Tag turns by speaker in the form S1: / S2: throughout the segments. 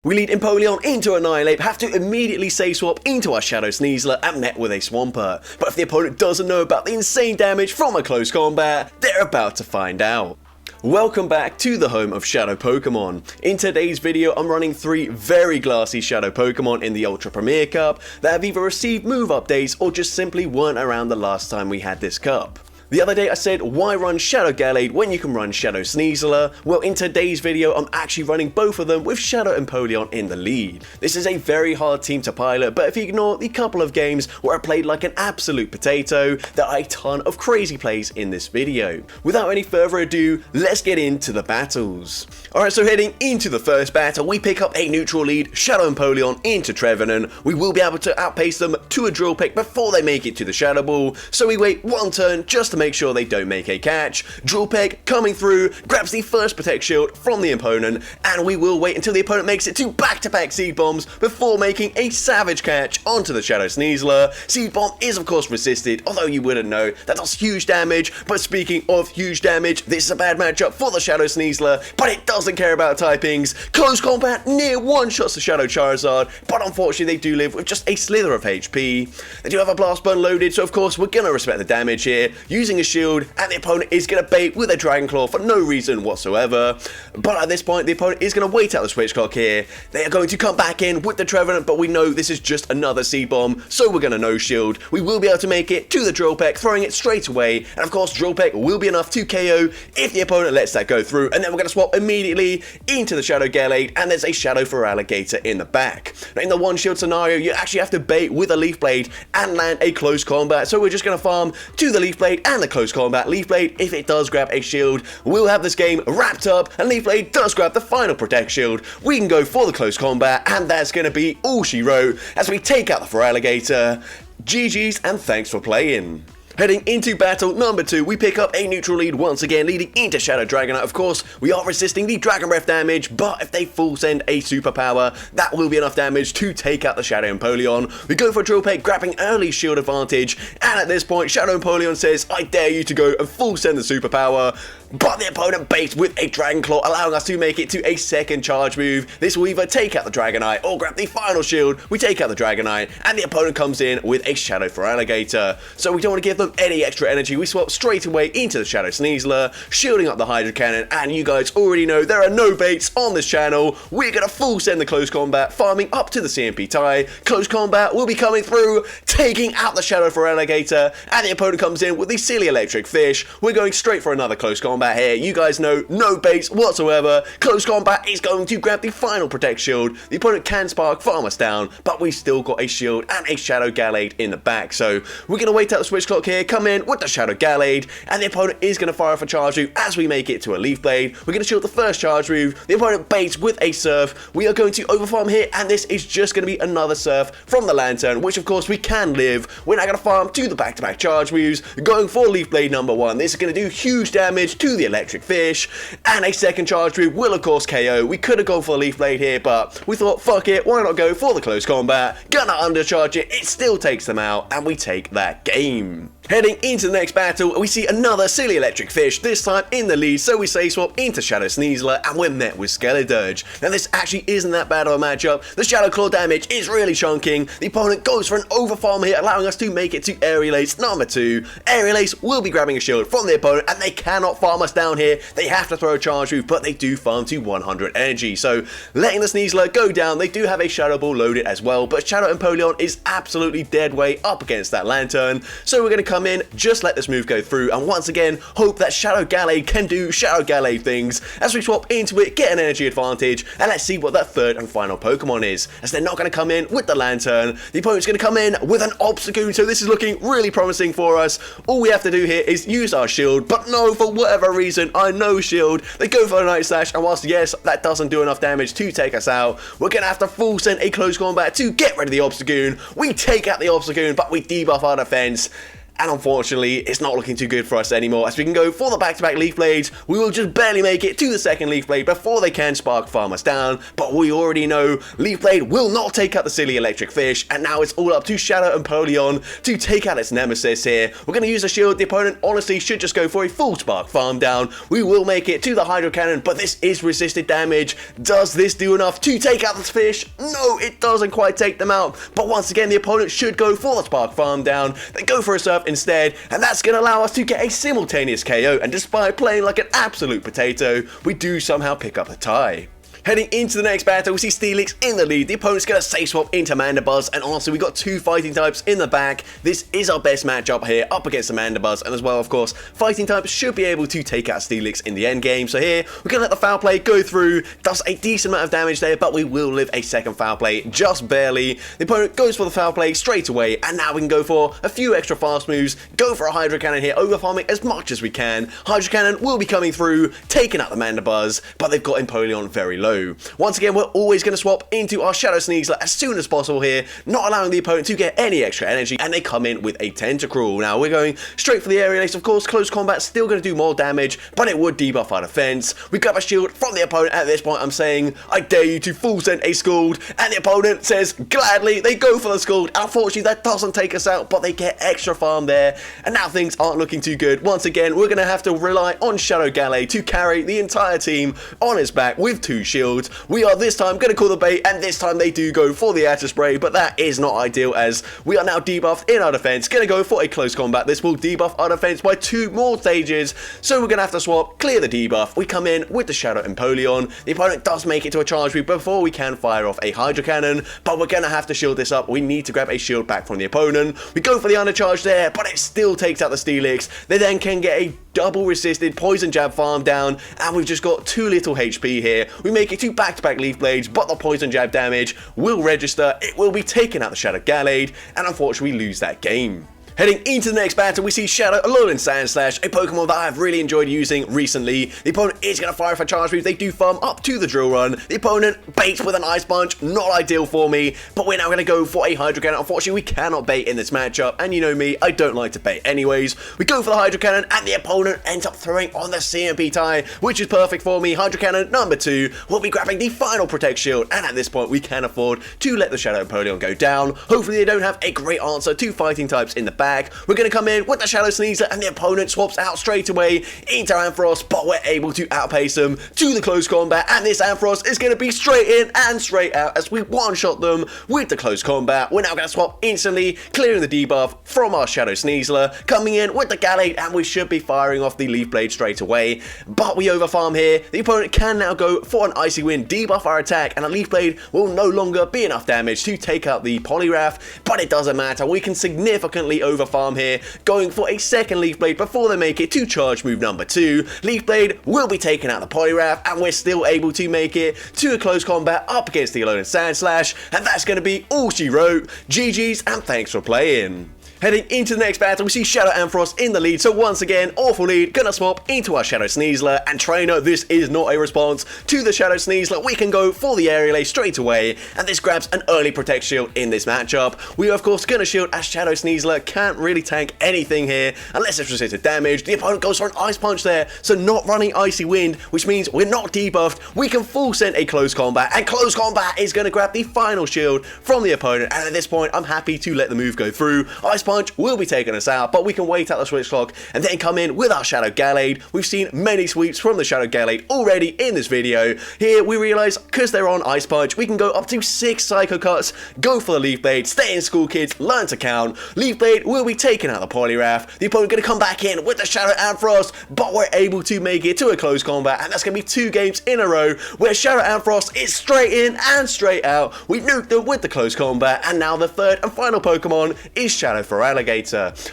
S1: We lead Empolion into Annihilape, have to immediately say swap into our Shadow Sneasler and met with a Swampert. But if the opponent doesn't know about the insane damage from a close combat, they're about to find out. Welcome back to the home of Shadow Pokemon. In today's video, I'm running 3 very glassy Shadow Pokemon in the Ultra Premier Cup that have either received move updates or just simply weren't around the last time we had this cup. The other day I said, why run Shadow Gallade when you can run Shadow Sneasler? Well, in today's video I'm actually running both of them with Shadow Empolion in the lead. This is a very hard team to pilot, but if you ignore the couple of games where I played like an absolute potato, there are a ton of crazy plays in this video. Without any further ado, let's get into the battles. Alright, so heading into the first battle, we pick up a neutral lead, Shadow Empolion into Trevenant. We will be able to outpace them to a Drill Peck before they make it to the Shadow Ball, so we wait one turn just to make sure they don't make a catch. Drill Peck coming through, grabs the first Protect Shield from the opponent, and we will wait until the opponent makes it to back-to-back Seed Bombs before making a savage catch onto the Shadow Sneasler. Seed Bomb is of course resisted, although you wouldn't know, that does huge damage. But speaking of huge damage, this is a bad matchup for the Shadow Sneasler, but it doesn't care about typings. Close combat near one-shots the Shadow Charizard, but unfortunately they do live with just a slither of HP. They do have a Blast Burn loaded, so of course we're gonna respect the damage here, using a shield, and the opponent is going to bait with a Dragon Claw for no reason whatsoever. But at this point, the opponent is going to wait out the switch clock here. They are going to come back in with the Trevenant, but we know this is just another Seed Bomb, so we're going to no shield. We will be able to make it to the Drill Peck, throwing it straight away, and of course Drill Peck will be enough to KO if the opponent lets that go through, and then we're going to swap immediately into the Shadow Gallade, and there's a Shadow Alligator in the back. Now in the one shield scenario, you actually have to bait with a Leaf Blade and land a close combat, so we're just going to farm to the Leaf Blade and the close combat. Leaf Blade, if it does grab a shield, we'll have this game wrapped up, and Leaf Blade does grab the final Protect Shield. We can go for the close combat, and that's going to be all she wrote as we take out the Alligator. GG's and thanks for playing. Heading into battle number 2, we pick up a neutral lead once again, leading into Shadow Dragonite. Of course, we are resisting the Dragon Breath damage, but if they full send a superpower, that will be enough damage to take out the Shadow Empolion. We go for a Drill Peck, grabbing early shield advantage, and at this point, Shadow Empolion says, I dare you to go and full send the superpower. But the opponent baits with a Dragon Claw, allowing us to make it to a second charge move. This will either take out the Dragonite or grab the final shield. We take out the Dragonite, and the opponent comes in with a Shadow Alligator. So we don't want to give them any extra energy. We swap straight away into the Shadow Sneasler, shielding up the Hydro Cannon, and you guys already know there are no baits on this channel. We're going to full send the close combat, farming up to the CMP tie. Close combat will be coming through, taking out the Shadow Alligator, and the opponent comes in with the Silly Electric Fish. We're going straight for another close combat here. You guys know, no baits whatsoever. Close combat is going to grab the final Protect Shield. The opponent can spark, farm us down, but we still got a shield and a Shadow Gallade in the back. So we're going to wait out the switch clock here, come in with the Shadow Gallade, and the opponent is going to fire off a charge move as we make it to a Leaf Blade. We're going to shield the first charge move. The opponent baits with a Surf. We are going to overfarm here, and this is just going to be another Surf from the Lantern, which of course we can live. We're now going to farm to the back-to-back charge moves, going for Leaf Blade number 1. This is going to do huge damage to the Electric Fish, and a second charge move will of course KO. We could have gone for the Leaf Blade here, but we thought, fuck it, why not go for the close combat? Gonna undercharge it, it still takes them out, and we take that game. Heading into the next battle, we see another Silly Electric Fish, this time in the lead, so we say swap into Shadow Sneasler, and we're met with Skeledirge. Now this actually isn't that bad of a matchup. The Shadow Claw damage is really chunking. The opponent goes for an overfarm here, allowing us to make it to Aerial Ace number 2. Aerial Ace will be grabbing a shield from the opponent, and they cannot farm us down here. They have to throw a charge move, but they do farm to 100 energy, so letting the Sneasler go down. They do have a Shadow Ball loaded as well, but Shadow Empolion is absolutely dead weight up against that Lantern, so we're going to come in, just let this move go through, and once again hope that Shadow Gallade can do Shadow Gallade things as we swap into it, get an energy advantage, and let's see what that third and final Pokemon is, as they're not going to come in with the Lantern. The opponent's going to come in with an Obstagoon, so this is looking really promising for us. All we have to do here is use our shield, but no, for whatever reason, I no shield. They go for a Night Slash, and whilst yes, that doesn't do enough damage to take us out, we're going to have to full send a close combat to get rid of the Obstagoon. We take out the Obstagoon, but we debuff our defense. and unfortunately, it's not looking too good for us anymore, as we can go for the back-to-back Leaf Blades. We will just barely make it to the second Leaf Blade before they can Spark Farm us down, but we already know Leaf Blade will not take out the silly electric fish, and now it's all up to Shadow Empolion to take out its nemesis here. We're going to use a shield. The opponent honestly should just go for a full Spark Farm down. We will make it to the Hydro Cannon, but this is resisted damage. Does this do enough to take out the fish? No, it doesn't quite take them out, but once again, the opponent should go for the Spark Farm down. They go for a Surf instead, and that's going to allow us to get a simultaneous KO, and despite playing like an absolute potato, we do somehow pick up the tie. Heading into the next battle, we see Steelix in the lead. The opponent's going to safe swap into Mandibuzz, and honestly, we got two fighting types in the back. This is our best matchup here, up against the Mandibuzz, and as well, of course, fighting types should be able to take out Steelix in the end game. So here, we're going to let the foul play go through. Does a decent amount of damage there, but we will live a second foul play, just barely. The opponent goes for the foul play straight away, and now we can go for a few extra fast moves, go for a Hydro Cannon here, over farming as much as we can. Hydro Cannon will be coming through, taking out the Mandibuzz, but they've got Empolion very low. Once again, we're always going to swap into our Shadow Sneasler as soon as possible here, not allowing the opponent to get any extra energy, and they come in with a Tentacruel. Now, we're going straight for the Aerial Ace. Of course, close combat still going to do more damage, but it would debuff our defense. We grab a shield from the opponent. At this point, I'm saying, I dare you to full send a Scald, and the opponent says, gladly, they go for the Scald. Unfortunately, that doesn't take us out, but they get extra farm there, and now things aren't looking too good. Once again, we're going to have to rely on Shadow Gallade to carry the entire team on his back with two shields. We are this time going to call the bait, and this time they do go for the Air Spray, but that is not ideal as we are now debuffed in our defense. Going to go for a close combat. This will debuff our defense by 2 more stages, so we're going to have to swap, clear the debuff. We come in with the Shadow Empolion. The opponent does make it to a charge move before we can fire off a Hydro Cannon, but we're going to have to shield this up. We need to grab a shield back from the opponent. We go for the undercharge there, but it still takes out the Steelix. They then can get a double resisted Poison Jab farm down, and we've just got too little HP here. We make it to back-to-back Leaf Blades, but the Poison Jab damage will register. It will be taking out the Shadow Gallade, and unfortunately we lose that game. Heading into the next battle, we see Shadow Empolion Sandslash, a Pokemon that I've really enjoyed using recently. The opponent is going to fire for charge moves. They do farm up to the Drill Run. The opponent baits with an Ice Punch, not ideal for me, but we're now going to go for a Hydro Cannon. Unfortunately, we cannot bait in this matchup, and you know me, I don't like to bait anyways. We go for the Hydro Cannon, and the opponent ends up throwing on the CMP tie, which is perfect for me. Hydro Cannon number 2 will be grabbing the final Protect Shield, and at this point, we can afford to let the Shadow Empolion go down. Hopefully, they don't have a great answer to fighting types in the back. We're going to come in with the Shadow Sneasler, and the opponent swaps out straight away into Ampharos, but we're able to outpace them to the close combat, and this Ampharos is going to be straight in and straight out as we one-shot them with the close combat. We're now going to swap instantly, clearing the debuff from our Shadow Sneasler, coming in with the Gallade, and we should be firing off the Leaf Blade straight away, but we overfarm here. The opponent can now go for an Icy Wind, debuff our attack, and a Leaf Blade will no longer be enough damage to take out the Poliwrath, but it doesn't matter. We can significantly overfarm here, going for a second Leaf Blade before they make it to charge move number 2. Leaf Blade will be taking out the Poliwrath, and we're still able to make it to a close combat up against the Empolion Sandslash, and that's going to be all she wrote. GG's, and thanks for playing. Heading into the next battle, we see Shadow Ampharos in the lead, so once again, awful lead, gonna swap into our Shadow Sneasler, and trainer, this is not a response to the Shadow Sneasler. We can go for the Aerial Ace straight away, and this grabs an early Protect Shield in this matchup. We are of course gonna shield as Shadow Sneasler can't really tank anything here, unless it's resisted damage. The opponent goes for an Ice Punch there, so not running Icy Wind, which means we're not debuffed. We can full send a close combat, and close combat is gonna grab the final shield from the opponent, and at this point, I'm happy to let the move go through. Ice Punch will be taking us out, but we can wait out the switch clock and then come in with our Shadow Gallade. We've seen many sweeps from the Shadow Gallade already in this video. Here we realize, because they're on Ice Punch, we can go up to 6 Psycho Cuts, go for the Leaf Blade, stay in school kids, learn to count. Leaf Blade will be taking out the Poliwrath. The opponent going to come back in with the Shadow Ampharos, but we're able to make it to a close combat, and that's going to be 2 games in a row where Shadow Ampharos is straight in and straight out. We nuked them with the close combat, and now the third and final Pokemon is Shadow Feraligatr.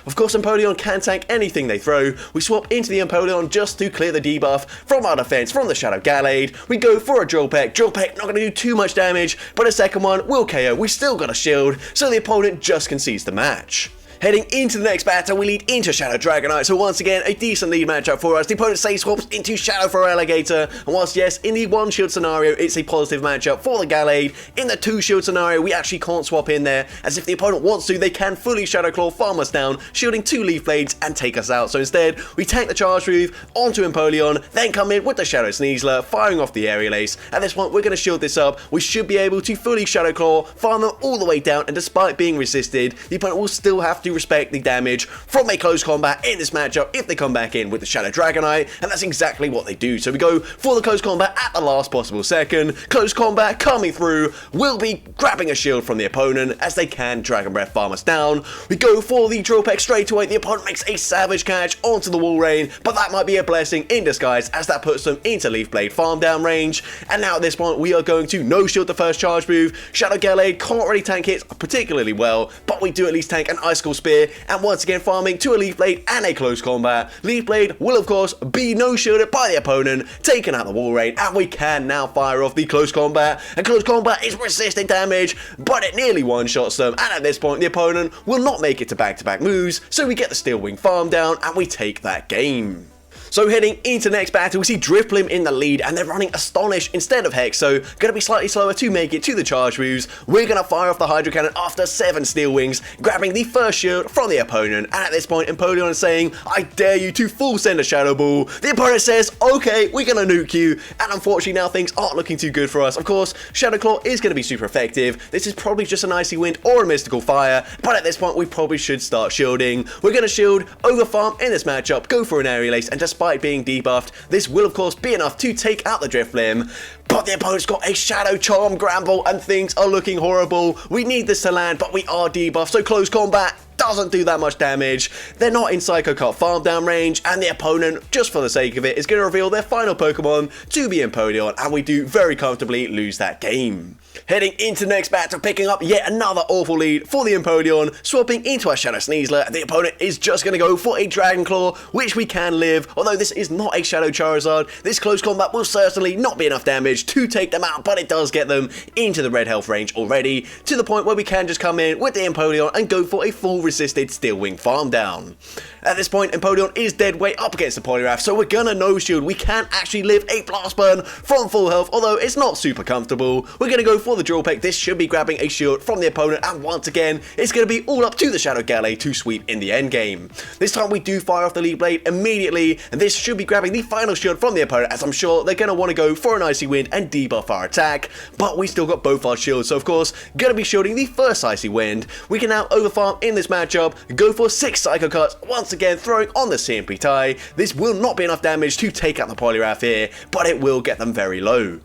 S1: Of course, Empolion can tank anything they throw. We swap into the Empolion just to clear the debuff from our defense from the Shadow Gallade. We go for a Drill Peck. Drill Peck not going to do too much damage, but a second one will KO. We still got a shield, so the opponent just concedes the match. Heading into the next battle, we lead into Shadow Dragonite, so once again, a decent lead matchup for us. The opponent safe swaps into Shadow for Alligator, and whilst yes, in the 1 shield scenario, it's a positive matchup for the Gallade, in the 2 shield scenario, we actually can't swap in there, as if the opponent wants to, they can fully Shadow Claw, farm us down, shielding 2 Leaf Blades, and take us out. So instead, we tank the charge move onto Empolion, then come in with the Shadow Sneasler, firing off the Aerial Ace. At this point, we're going to shield this up, we should be able to fully Shadow Claw, farm them all the way down, and despite being resisted, the opponent will still have to respect the damage from a close combat in this matchup if they come back in with the Shadow Dragonite, and that's exactly what they do. So we go for the close combat at the last possible second. Close combat coming through, we'll be grabbing a shield from the opponent as they can Dragon Breath farm us down. We go for the Drill Peck straight away, the opponent makes a Savage Catch onto the wall rain, but that might be a blessing in disguise as that puts them into Leaf Blade farm down range, and now at this point we are going to no shield the first charge move. Shadow Gallade can't really tank hits particularly well, but we do at least tank an Icicle Spear, and once again farming to a Leaf Blade and a close combat. Leaf Blade will of course be no shielded by the opponent, taking out the wall rain, and we can now fire off the close combat, and close combat is resisting damage, but it nearly one-shots them, and at this point the opponent will not make it to back-to-back moves, so we get the Steel Wing farm down, and we take that game. So heading into the next battle, we see Drifblim in the lead, and they're running Astonish instead of Hex, so going to be slightly slower to make it to the charge moves. We're going to fire off the Hydro Cannon after 7 Steel Wings, grabbing the first shield from the opponent, and at this point Empolion is saying, I dare you to full send a Shadow Ball. The opponent says, okay, we're going to nuke you, and unfortunately now things aren't looking too good for us. Of course, Shadow Claw is going to be super effective. This is probably just an Icy Wind or a Mystical Fire, but at this point we probably should start shielding. We're going to shield, over farm in this matchup, go for an Aerial Ace, and despite being debuffed, this will of course be enough to take out the Drifblim, but the opponent's got a Shadow Charm Gramble and things are looking horrible. We need this to land, but we are debuffed, so close combat doesn't do that much damage. They're not in Psycho Cut farm down range, and the opponent, just for the sake of it, is going to reveal their final Pokemon to be Empolion, and we do very comfortably lose that game. Heading into the next battle, picking up yet another awful lead for the Empolion, swapping into our Shadow Sneasler, and the opponent is just going to go for a Dragon Claw, which we can live, although this is not a Shadow Charizard. This close combat will certainly not be enough damage to take them out, but it does get them into the red health range already, to the point where we can just come in with the Empolion and go for a full resisted Steel Wing farm down. At this point, Empolion is dead weight up against the Poliwrath, so we're gonna no shield. We can actually live a Blast Burn from full health, although it's not super comfortable. We're gonna go for the Drill Peck. This should be grabbing a shield from the opponent, and once again, it's gonna be all up to the Shadow Gallade to sweep in the end game. This time we do fire off the Leaf Blade immediately, and this should be grabbing the final shield from the opponent, as I'm sure they're gonna want to go for an Icy Wind and debuff our attack, but we still got both our shields, so of course, gonna be shielding the first Icy Wind. We can now overfarm in this matchup, go for 6 Psycho Cuts, once again throwing on the CMP tie. This will not be enough damage to take out the Poliwrath here, but it will get them very low.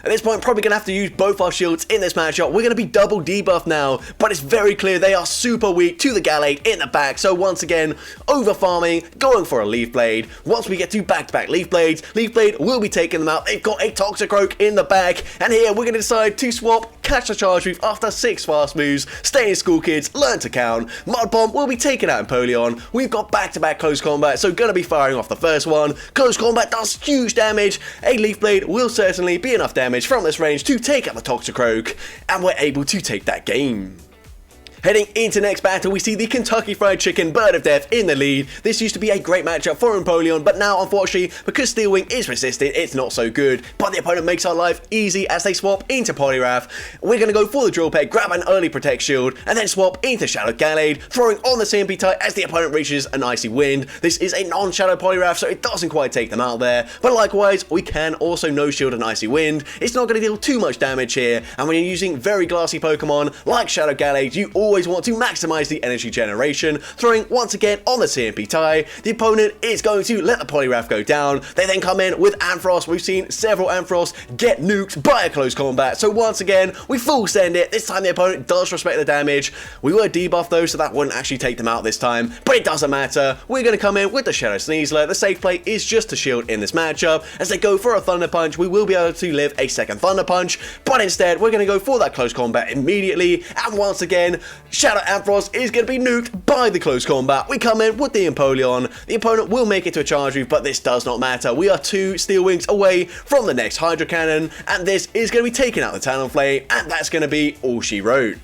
S1: At this point, probably going to have to use both our shields in this matchup. We're going to be double debuffed now, but it's very clear they are super weak to the Gallade in the back. So once again, over farming, going for a Leaf Blade. Once we get to back-to-back Leaf Blades, Leaf Blade will be taking them out. They've got a Toxicroak in the back, and here we're going to decide to swap, catch the charge move after 6 fast moves, stay in school kids, learn to count. Mud Bomb will be taking out Empolion. We've got back-to-back close combat, so going to be firing off the first one. Close combat does huge damage. A Leaf Blade will certainly be enough damage from this range to take out the Toxicroak, and we're able to take that game. Heading into next battle, we see the Kentucky Fried Chicken Bird of Death in the lead. This used to be a great matchup for Empolion, but now, unfortunately, because Steel Wing is resisted, it's not so good. But the opponent makes our life easy as they swap into Poliwrath. We're going to go for the Drill Peck, grab an early Protect Shield, and then swap into Shadow Gallade, throwing on the CMP tie as the opponent reaches an Icy Wind. This is a non-Shadow Poliwrath, so it doesn't quite take them out there. But likewise, we can also no-shield an Icy Wind. It's not going to deal too much damage here, and when you're using very glassy Pokemon like Shadow Gallade, you always want to maximize the energy generation, throwing once again on the CMP tie. The opponent is going to let the Poliwrath go down. They then come in with Ampharos. We've seen several Ampharos get nuked by a close combat, so once again we full send it. This time the opponent does respect the damage. We were debuffed though, so that wouldn't actually take them out this time, but it doesn't matter. We're going to come in with the Shadow Sneasler. The safe play is just to shield in this matchup. As they go for a Thunder Punch, we will be able to live a second Thunder Punch, but instead we're going to go for that close combat immediately, and once again Shadow Ampharos is going to be nuked by the close combat. We come in with the Empolion. The opponent will make it to a charge move, but this does not matter. We are 2 Steel Wings away from the next Hydro Cannon, and this is going to be taking out the Talonflame, and that's going to be all she wrote.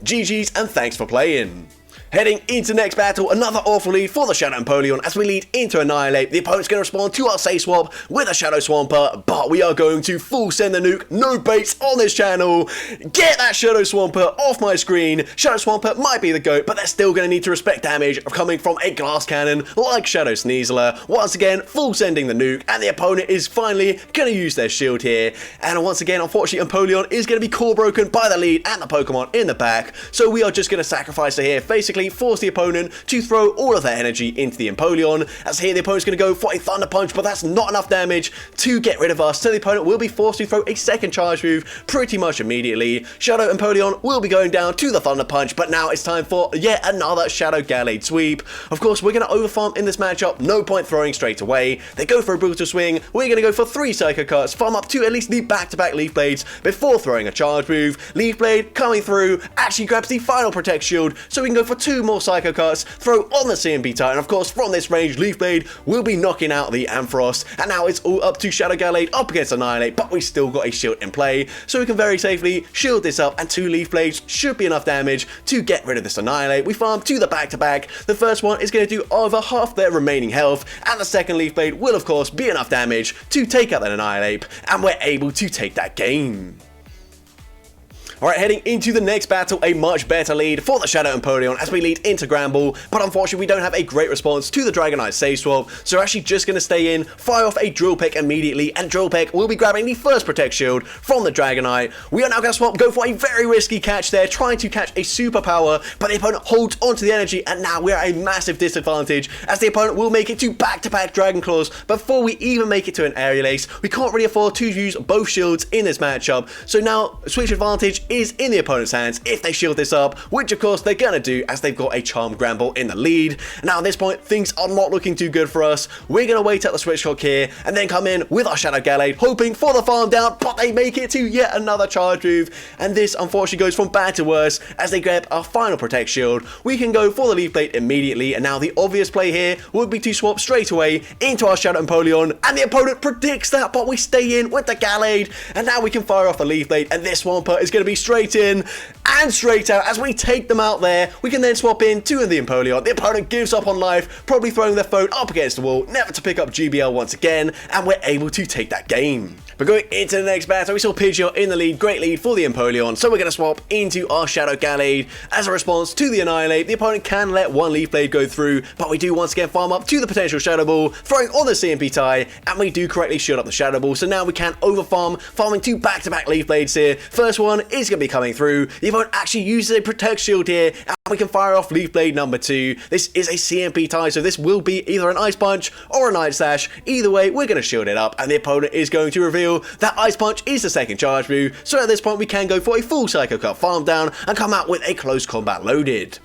S1: GG's and thanks for playing. Heading into next battle, another awful lead for the Shadow Empolion as we lead into Annihilape. The opponent's going to respond to our Say Swap with a Shadow Swampert, but we are going to full send the nuke. No baits on this channel. Get that Shadow Swampert off my screen. Shadow Swampert might be the GOAT, but they're still going to need to respect damage coming from a glass cannon like Shadow Sneasler. Once again, full sending the nuke, and the opponent is finally going to use their shield here. And once again, unfortunately, Empolion is going to be core broken by the lead and the Pokemon in the back, so we are just going to sacrifice it here, basically force the opponent to throw all of their energy into the Empolion, as here the opponent's going to go for a Thunder Punch, but that's not enough damage to get rid of us, so the opponent will be forced to throw a second charge move pretty much immediately. Shadow Empolion will be going down to the Thunder Punch, but now it's time for yet another Shadow Gallade sweep. Of course, we're going to overfarm in this matchup, no point throwing straight away. They go for a Brutal Swing, we're going to go for 3 Psycho Cuts, farm up to at least the back-to-back Leaf Blades before throwing a charge move. Leaf Blade coming through, actually grabs the final Protect Shield, so we can go for 2 more Psycho Cuts, throw on the CMP Titan. Of course, from this range, Leaf Blade will be knocking out the Ampharos, and now it's all up to Shadow Gallade up against Annihilape, but we still got a shield in play, so we can very safely shield this up, and 2 Leaf Blades should be enough damage to get rid of this Annihilape. We farm to the back-to-back. The first one is going to do over half their remaining health, and the second Leaf Blade will, of course, be enough damage to take out that Annihilape, and we're able to take that game. Alright, heading into the next battle, a much better lead for the Shadow Empolion as we lead into Gramble, but unfortunately we don't have a great response to the Dragonite Save Swap, so we're actually just going to stay in, fire off a Drill Peck immediately, and Drill Peck will be grabbing the first Protect Shield from the Dragonite. We are now going to swap, go for a very risky catch there, trying to catch a Superpower, but the opponent holds onto the energy, and now we're at a massive disadvantage as the opponent will make it to back-to-back Dragon Claws before we even make it to an Aerial Ace. We can't really afford to use both shields in this matchup, so now switch advantage is in the opponent's hands if they shield this up, which of course they're gonna do as they've got a Charmed Gramble in the lead. Now at this point, things are not looking too good for us. We're gonna wait at the switch clock here and then come in with our Shadow Gallade, hoping for the farm down, but they make it to yet another charge move, and this unfortunately goes from bad to worse as they grab our final Protect Shield. We can go for the Leaf Blade immediately, and now the obvious play here would be to swap straight away into our Shadow Empolion, and the opponent predicts that, but we stay in with the Gallade, and now we can fire off the Leaf Blade, and this Swampert is going to be straight in and straight out as we take them out there. We can then swap in to the Empolion. The opponent gives up on life, probably throwing their phone up against the wall, never to pick up GBL once again, and we're able to take that game. But going into the next battle, we saw Pidgeot in the lead, great lead for the Empolion, so we're going to swap into our Shadow Gallade. As a response to the Annihilape, the opponent can let 1 Leaf Blade go through, but we do once again farm up to the potential Shadow Ball, throwing on the CMP tie, and we do correctly shield up the Shadow Ball, so now we can overfarm, farming 2 back-to-back Leaf Blades here. First one is going to be coming through. The opponent actually uses a Protect Shield here, and we can fire off Leaf Blade number 2. This is a CMP tie, so this will be either an Ice Punch or a Night Slash. Either way, we're going to shield it up, and the opponent is going to reveal that Ice Punch is the second charge move, so at this point we can go for a full Psycho Cut farm down and come out with a close combat loaded.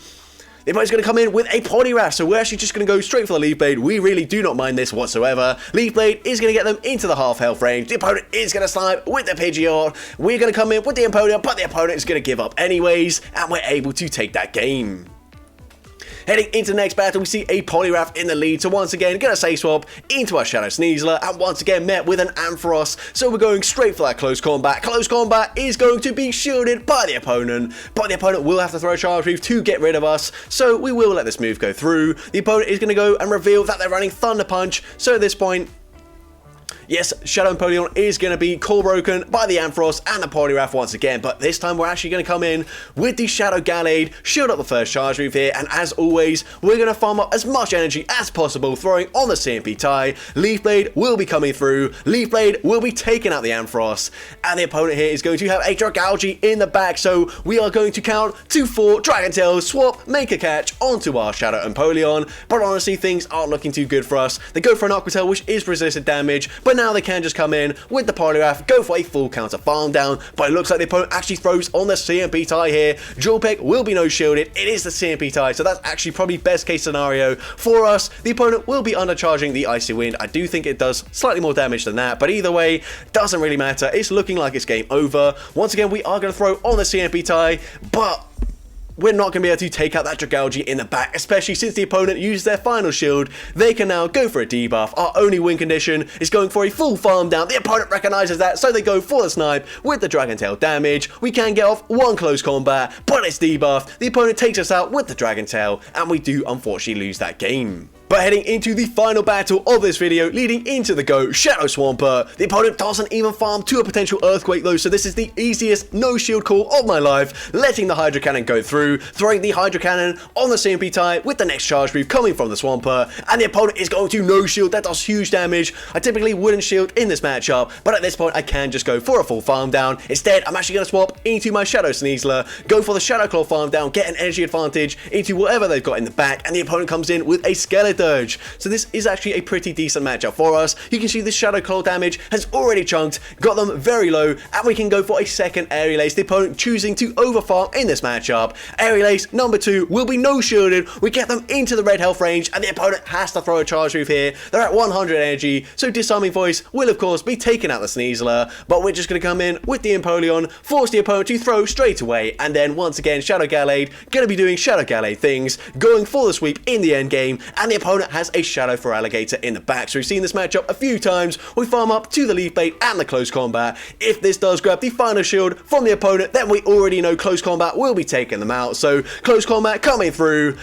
S1: The opponent's going to come in with a Poliwrath, so we're actually just going to go straight for the Leaf Blade. We really do not mind this whatsoever. Leaf Blade is going to get them into the half health range. The opponent is going to snipe with the Pidgeot. We're going to come in with the Empolion, but the opponent is going to give up anyways, and we're able to take that game. Heading into the next battle, we see a Poliwrath in the lead, so once again, gonna Say Swap into our Shadow Sneasler, and once again met with an Ampharos, so we're going straight for that close combat. Close combat is going to be shielded by the opponent, but the opponent will have to throw a charge move to get rid of us, so we will let this move go through. The opponent is gonna go and reveal that they're running Thunder Punch, so at this point, yes, Shadow Empolion is going to be core broken by the Ampharos and the Poliwrath once again, but this time we're actually going to come in with the Shadow Gallade, shield up the first charge move here, and as always, we're going to farm up as much energy as possible, throwing on the CMP tie. Leaf Blade will be coming through, Leaf Blade will be taking out the Ampharos, and the opponent here is going to have a Dragalge in the back, so we are going to count to 4 Dragon Tails, swap, make a catch onto our Shadow Empolion, but honestly, things aren't looking too good for us. They go for an Aqua Tail, which is resisted damage, but now they can just come in with the Poliwrath, go for a full counter farm down, but it looks like the opponent actually throws on the CMP tie here. Drill Peck will be no shielded, it is the CMP tie, so that's actually probably best case scenario for us. The opponent will be undercharging the Icy Wind. I do think it does slightly more damage than that, but either way, doesn't really matter. It's looking like it's game over. Once again, we are going to throw on the CMP tie, but we're not going to be able to take out that Dragalge in the back, especially since the opponent used their final shield. They can now go for a debuff. Our only win condition is going for a full farm down. The opponent recognizes that, so they go for the snipe with the Dragon Tail damage. We can get off one close combat, but it's debuffed. The opponent takes us out with the Dragon Tail, and we do unfortunately lose that game. But heading into the final battle of this video, leading into the GOAT, Shadow Swampert. The opponent doesn't even farm to a potential Earthquake though, so this is the easiest no shield call of my life, letting the Hydro Cannon go through, throwing the Hydro Cannon on the CMP type with the next charge move coming from the Swampert, and the opponent is going to no shield. That does huge damage. I typically wouldn't shield in this matchup, but at this point I can just go for a full farm down. Instead, I'm actually going to swap into my Shadow Sneasler, go for the Shadow Claw farm down, get an energy advantage into whatever they've got in the back, and the opponent comes in with a Skeledirge. So this is actually a pretty decent matchup for us. You can see the Shadow Claw damage has already chunked, got them very low, and we can go for a second Aerial Ace, the opponent choosing to overfarm in this matchup. Aerial Ace number 2 will be no shielded. We get them into the red health range, and the opponent has to throw a charge move here. They're at 100 energy, so Disarming Voice will of course be taking out the Sneasler, but we're just going to come in with the Empolion, force the opponent to throw straight away, and then once again Shadow Gallade going to be doing Shadow Gallade things, going for the sweep in the end game, and the opponent has a Shadow for Alligator in the back. So we've seen this matchup a few times. We farm up to the Leaf Bait and the close combat. If this does grab the final shield from the opponent, then we already know close combat will be taking them out. So close combat coming through.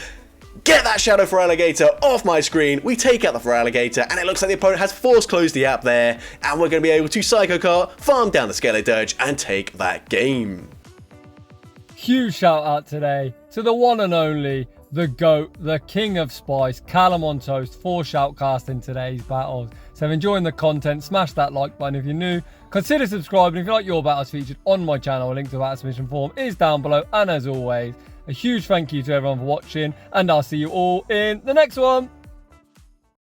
S1: Get that Shadow for Alligator off my screen. We take out the for Alligator, and it looks like the opponent has force closed the app there, and we're going to be able to Psycho Cart, farm down the Skeledirge, and take that game.
S2: Huge shout out today to the one and only, the GOAT, the King of Spice, Callum on Toast, for shoutcasting today's battles. So if enjoying the content, smash that like button if you're new. Consider subscribing if you like your battles featured on my channel. A link to the battle submission form is down below. And as always, a huge thank you to everyone for watching, and I'll see you all in the next one.